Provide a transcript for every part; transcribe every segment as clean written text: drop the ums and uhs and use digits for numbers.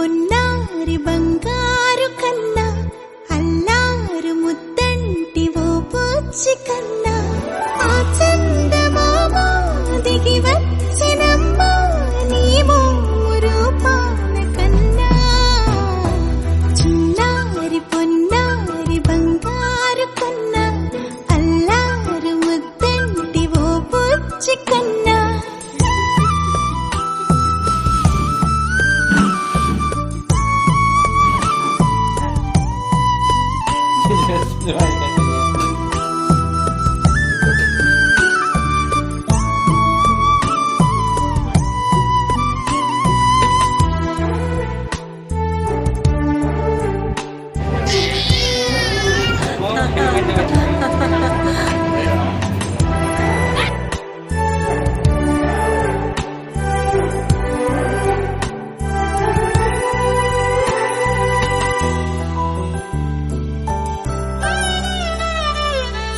పొన్నారి బంగారు కన్నా అల్లారు ముద్దంటి ఓ పూచి కన్నా ఆ చందమామ దిగి వచ్చినమ్మా నీ రూపాల కన్నా చిన్నారి పొన్నారి బంగారు కన్నా అల్లారు ముద్దంటి ఓ పూచి కన్నా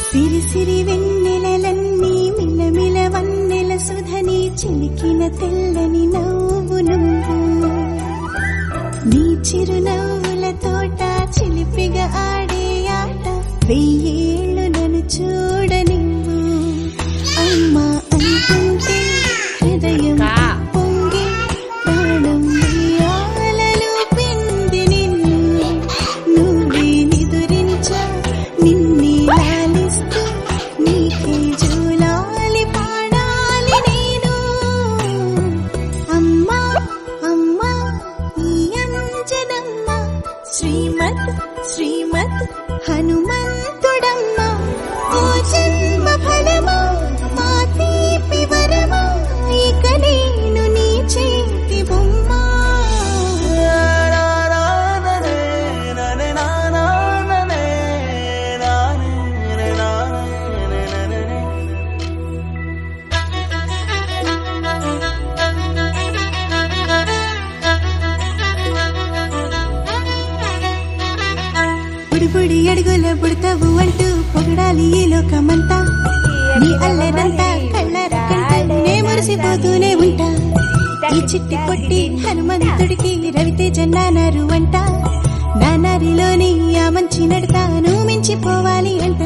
సిరి సిరి వెన్నెలలన్నీ మిలమిల వన్నెల సుధని చిలికిన తెల్లని నవ్వు నువ్వు నీ చిరునవ్వుల తోట చిలిపిగా ఆడే ఆట వెయ్యేళ్ళు నన్ను చూడనివ్వు అమ్మా అంటుంటే హృదయం పొంగి ప్రాణం ఉయ్యాలలో పిండి నిన్ను నువ్వే నిదురించా నిన్నే లాలిస్తూ నీకే జూలాలి పాడాలి నేను అమ్మా అమ్మా ఈ అంజనమ్మ శ్రీమత్ శ్రీమత్ హనుమంతుడమ్మ ఓ జన్మ ఫలమా మా తీపి వరమా ఇక నేను నీ చేతి బొమ్మ బుడి అడుగుల బుడతావు అంటూ పొగడాలి ఈ లోకమంతా నీ అల్లరంతా కళ్ళరకంటూ నే మురిసిపోతూనే ఉంటా ఈ చిట్టి పొట్టి హనుమంతుడికి రవితేజ నానారు అంట నానారిలోని ఆ మంచి నడతా నువ్వు మించిపోవాలి అంట